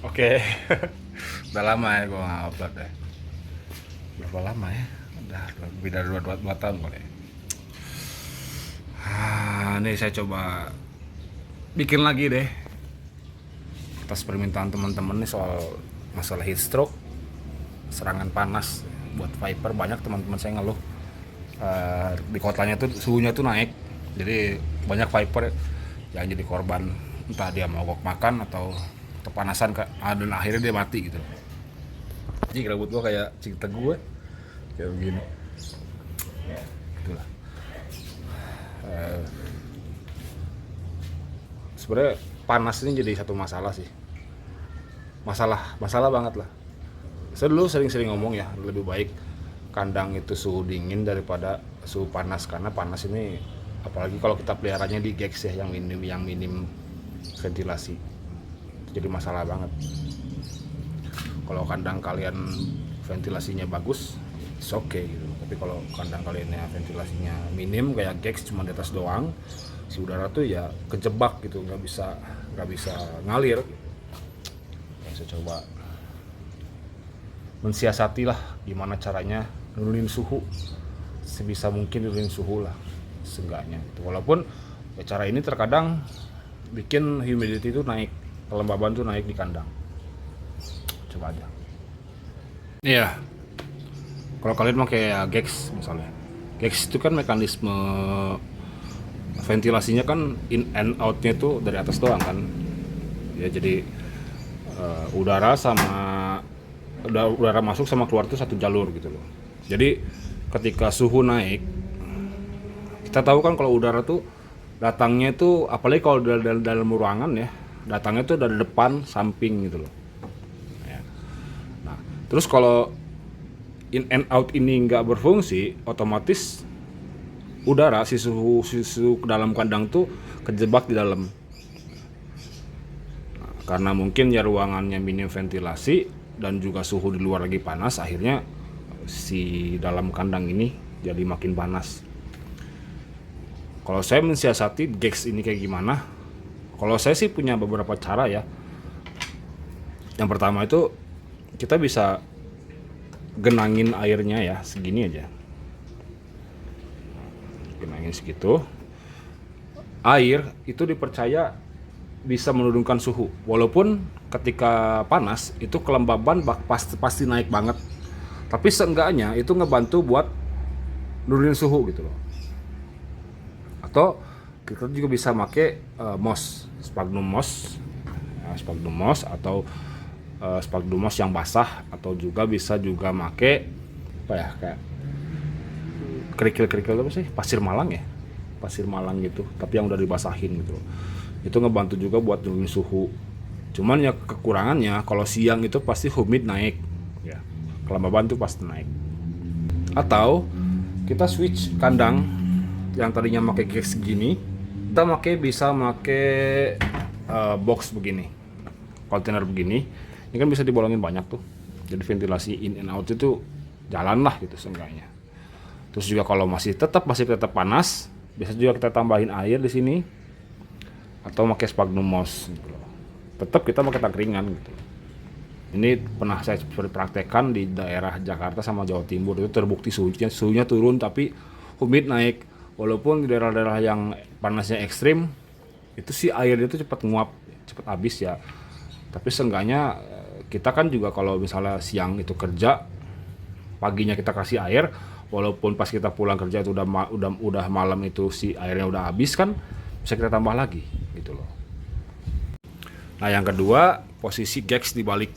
Oke, udah lama ya gue nggak upload ya. Berapa lama ya? Udah lebih dari dua tahun kali ya. Ini saya coba bikin lagi deh atas permintaan teman-teman nih soal masalah heat stroke, serangan panas buat Viper. Banyak teman-teman saya ngeluh di kotanya tuh suhunya tuh naik, jadi banyak Viper yang jadi korban, entah dia mogok makan atau kepanasan dan akhirnya dia mati gitu. Jadi rambut gua kayak cinta gue kayak begini, itulah. Sebenarnya panas ini jadi satu masalah sih, masalah banget lah. Saya dulu sering-sering ngomong ya, lebih baik kandang itu suhu dingin daripada suhu panas, karena panas ini apalagi kalau kita peliharanya di gex ya, yang minim ventilasi, jadi masalah banget. Kalau kandang kalian ventilasinya bagus, it's okay gitu. Tapi kalau kandang kalian ya ventilasinya minim kayak gex, cuma di atas doang, si udara tuh ya kejebak gitu, nggak bisa ngalir. Saya coba mensiasati lah gimana caranya nurunin suhu, sebisa mungkin nurunin suhu lah seenggaknya gitu. Walaupun ya, cara ini terkadang bikin humidity itu naik, kelembaban tuh naik di kandang. Coba aja. Iya, kalau kalian pakai gex misalnya, gex itu kan mekanisme ventilasinya kan in and outnya itu dari atas doang kan ya, jadi udara masuk sama keluar itu satu jalur gitu loh. Jadi ketika suhu naik, kita tahu kan kalau udara tuh datangnya itu, apalagi kalau dalam ruangan ya, datangnya tuh dari depan samping gitu loh ya. Nah terus kalau in and out ini nggak berfungsi, otomatis udara si suhu dalam kandang tuh kejebak di dalam. Nah, karena mungkin ya ruangannya minim ventilasi dan juga suhu di luar lagi panas, akhirnya si dalam kandang ini jadi makin panas. Kalau saya mensiasati gex ini kayak gimana? Kalau saya sih punya beberapa cara ya. Yang pertama itu kita bisa genangin airnya ya, segini aja. Genangin segitu. Air itu dipercaya bisa menurunkan suhu. Walaupun ketika panas itu kelembaban pasti naik banget. Tapi seenggaknya itu ngebantu buat nurunin suhu gitu loh. Atau kita juga bisa pakai sphagnum moss atau sphagnum moss yang basah, atau juga bisa pakai apa ya, kayak kerikil apa sih, pasir malang gitu, tapi yang udah dibasahin gitu. Itu ngebantu juga buat nurunin suhu. Cuman ya kekurangannya kalau siang itu pasti humid naik ya, kelembaban tuh pasti naik. Atau kita switch kandang yang tadinya pakai gex segini, kita bisa pakai box begini, kontainer begini. Ini kan bisa dibolongin banyak tuh, jadi ventilasi in and out itu jalan lah gitu seenggaknya. Terus juga kalau masih tetap panas, bisa juga kita tambahin air di sini atau pakai sphagnum moss gitu loh. Tetap kita pakai tangkringan gitu. Ini pernah saya praktekkan di daerah Jakarta sama Jawa Timur, itu terbukti suhunya turun tapi humid naik. Walaupun di daerah-daerah yang panasnya ekstrim, itu sih airnya itu cepat nguap, cepat habis ya. Tapi seenggaknya kita kan juga kalau misalnya siang itu kerja, paginya kita kasih air, walaupun pas kita pulang kerja itu udah malam, itu si airnya udah habis kan, bisa kita tambah lagi gitu loh. Nah yang kedua, posisi gex dibalik.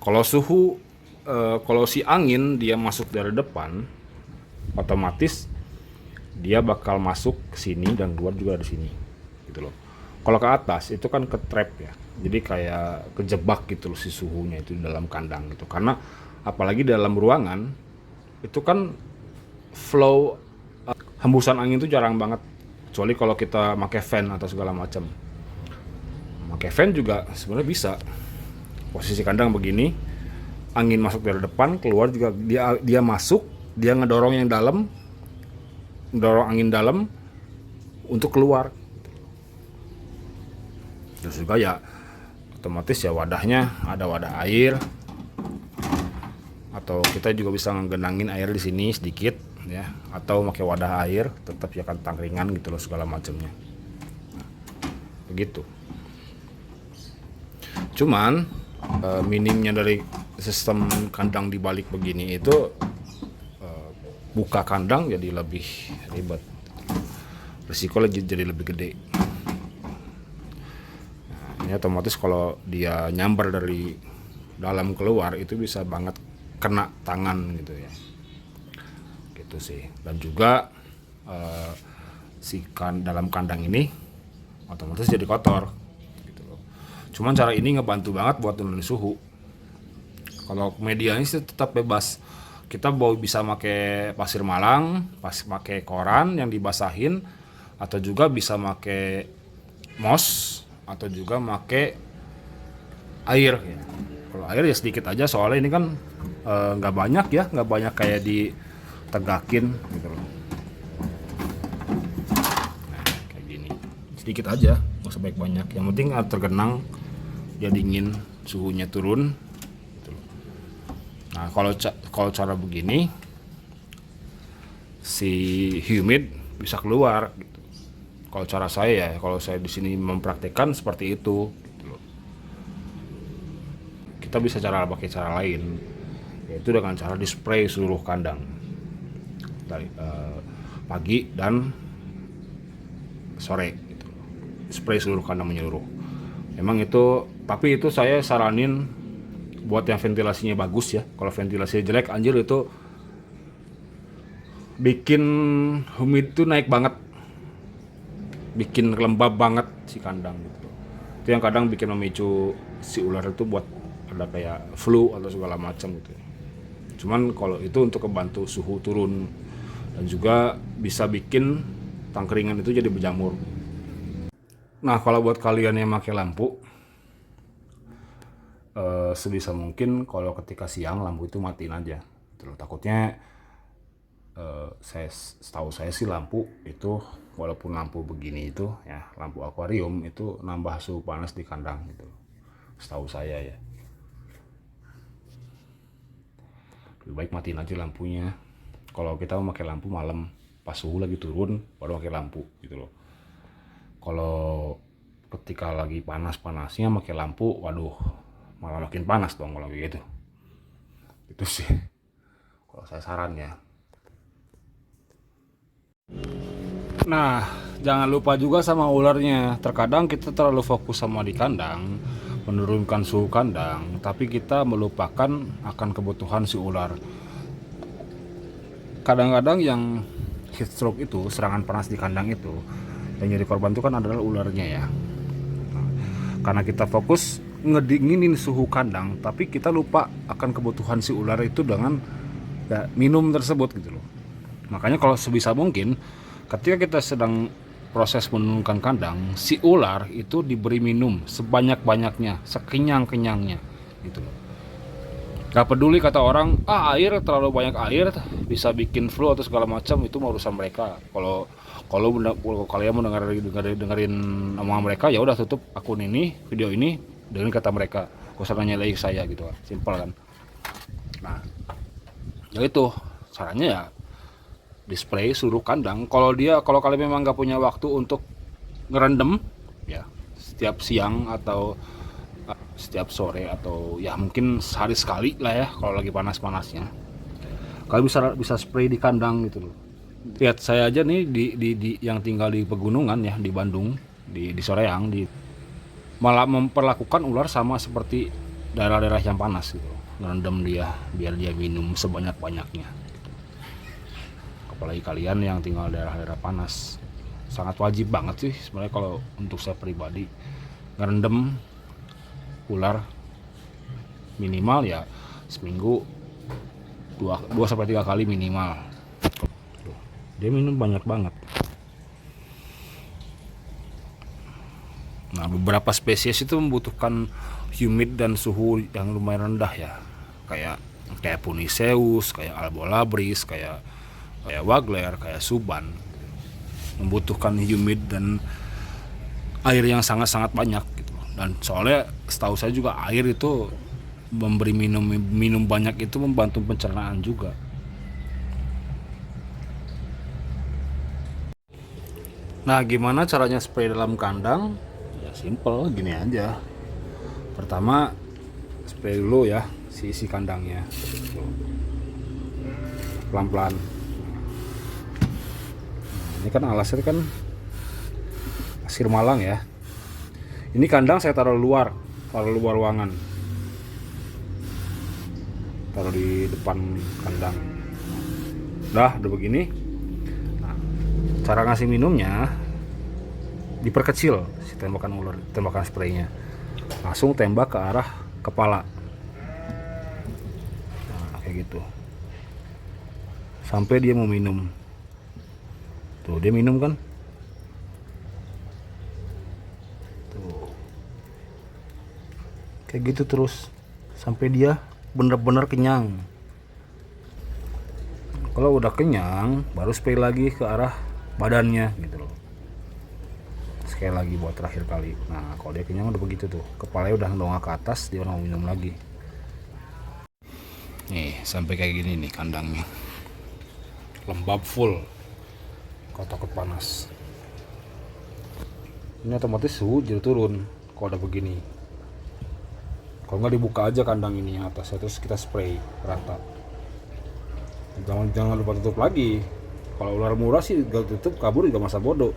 Kalau si angin dia masuk dari depan, otomatis dia bakal masuk ke sini dan keluar juga di sini gitu loh. Kalau ke atas itu kan ke trap ya, jadi kayak kejebak gitu loh si suhunya itu di dalam kandang gitu. Karena apalagi dalam ruangan itu kan flow hembusan angin itu jarang banget, kecuali kalau kita pakai fan atau segala macam. Pakai fan juga sebenarnya bisa. Posisi kandang begini, angin masuk dari depan, keluar juga dia masuk, dia ngedorong yang dalam, ngedorong angin dalam untuk keluar. Terus juga ya otomatis ya wadahnya ada wadah air, atau kita juga bisa ngegenangin air di sini sedikit ya, atau pakai wadah air tetap ya kan tangkringan gitu loh segala macamnya. Begitu. Cuman minimnya dari sistem kandang dibalik begini itu buka kandang jadi lebih ribet, risiko jadi lebih gede. Nah, ini otomatis kalau dia nyamber dari dalam keluar itu bisa banget kena tangan gitu ya, gitu sih. Dan juga dalam kandang ini otomatis jadi kotor gitu loh. Cuman cara ini ngebantu banget buat nurunin suhu. Kalau media ini sih tetap bebas, kita bisa pakai pasir malang, pakai koran yang dibasahin, atau juga bisa pakai moss, atau juga pakai air ya. Kalau air ya sedikit aja, soalnya ini kan nggak banyak ya, nggak banyak kayak ditegakin gitu loh. Nah, kayak gini, sedikit aja, nggak usah banyak. Yang penting tergenang, dia dingin, suhunya turun. Gitu loh. Nah, kalau cara begini, si humid bisa keluar. Gitu. Kalau cara saya ya, kalau saya di sini mempraktekkan seperti itu. Kita bisa pakai cara lain, yaitu dengan cara di-spray seluruh kandang dari pagi dan sore gitu. Spray seluruh kandang menyeluruh. Emang itu, tapi itu saya saranin buat yang ventilasinya bagus ya. Kalau ventilasinya jelek, anjir itu bikin humid itu naik banget, bikin lembab banget si kandang gitu. Itu yang kadang bikin memicu si ular itu buat ada kayak flu atau segala macam gitu. Cuman kalau itu untuk membantu suhu turun, dan juga bisa bikin tangkringan itu jadi berjamur. Nah, kalau buat kalian yang pakai lampu, sebisa mungkin kalau ketika siang lampu itu matiin aja. Terus takutnya setahu saya sih lampu itu, walaupun lampu begini itu ya, lampu akuarium itu nambah suhu panas di kandang gitu. Setahu saya ya. Lebih baik matiin aja lampunya. Kalau kita mau pakai lampu malam pas suhu lagi turun baru pakai lampu gitu loh. Kalau ketika lagi panas-panasnya pakai lampu, waduh, malah makin panas dong kalau gitu. Itu sih kalau saya saran ya. Nah, jangan lupa juga sama ularnya. Terkadang kita terlalu fokus sama di kandang, menurunkan suhu kandang, tapi kita melupakan akan kebutuhan si ular. Kadang-kadang yang heat stroke itu, serangan panas di kandang itu, yang jadi korban itu kan adalah ularnya ya. Karena kita fokus ngedinginin suhu kandang, tapi kita lupa akan kebutuhan si ular itu dengan ya, minum tersebut gitu loh. Makanya kalau sebisa mungkin ketika kita sedang proses menurunkan kandang, si ular itu diberi minum sebanyak-banyaknya, sekenyang-kenyangnya gitu loh. Gak peduli kata orang, air terlalu banyak air bisa bikin flu atau segala macam, itu mah urusan mereka. Kalau kalian mau dengerin omongan mereka, ya udah tutup akun ini, video ini, dengan kata mereka. Gak usah nanya lagi saya gitu kan, simpel kan. Nah, ya itu caranya ya, display seluruh kandang. Kalau kalian memang nggak punya waktu untuk ngerendam ya setiap siang atau setiap sore, atau ya mungkin sehari sekali lah ya kalau lagi panas-panasnya, kalian bisa spray di kandang gitu loh. Lihat saya aja nih di yang tinggal di pegunungan ya, di Bandung, di Soreang, malah memperlakukan ular sama seperti daerah-daerah yang panas gitu, ngerendam dia biar dia minum sebanyak-banyaknya. Apalagi kalian yang tinggal daerah-daerah panas, sangat wajib banget sih sebenarnya kalau untuk saya pribadi ngerendam ular minimal ya seminggu 2-3 kali minimal. Dia minum banyak banget. Nah, beberapa spesies itu membutuhkan humid dan suhu yang lumayan rendah ya, kayak Puniceus, kayak Albolabris, kayak Wagler, kayak Suban, membutuhkan humid dan air yang sangat-sangat banyak gitu. Dan soalnya setahu saya juga air itu memberi minum banyak itu membantu pencernaan juga. Nah, gimana caranya spray dalam kandang? Ya simple, gini aja. Pertama, spray dulu ya si isi kandangnya. Pelan-pelan. Ini kan alasnya kan pasir malang ya. Ini kandang saya taruh luar ruangan. Taruh di depan kandang. Udah begini. Nah, cara ngasih minumnya diperkecil si tembakan spraynya. Langsung tembak ke arah kepala. Nah, kayak gitu. Sampai dia mau minum. Tuh, dia minum kan? Tuh. Kayak gitu terus sampai dia bener-bener kenyang. Kalau udah kenyang, baru spray lagi ke arah badannya gitu loh. Sekali lagi buat terakhir kali. Nah, kalau dia kenyang udah begitu tuh, kepalanya udah nongak ke atas, dia mau minum lagi. Nih, sampai kayak gini nih kandangnya. Lembab full. Kalau takut panas. Ini otomatis suhu jadi turun kalau udah begini. Kalau nggak dibuka aja kandang ini atasnya, terus kita spray rata. Jangan lupa tutup lagi. Kalau ular murah sih gak tutup, kabur juga masa bodoh.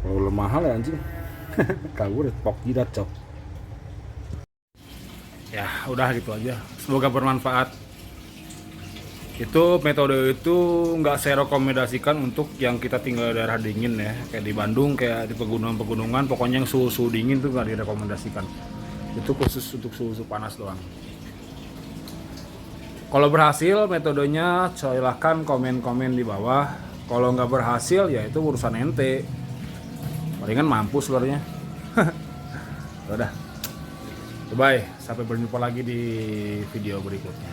Kalau ular mahal ya anjing, kabur pok jidat cok. Ya udah gitu aja. Semoga bermanfaat. Itu metode itu nggak saya rekomendasikan untuk yang kita tinggal di daerah dingin ya, kayak di Bandung, kayak di pegunungan, pokoknya yang suhu dingin tuh nggak direkomendasikan. Itu khusus untuk suhu panas doang. Kalau berhasil metodenya silahkan komen-komen di bawah. Kalau nggak berhasil ya itu urusan ente. Palingan mampus luarnya. Udah. Bye. Sampai berjumpa lagi di video berikutnya.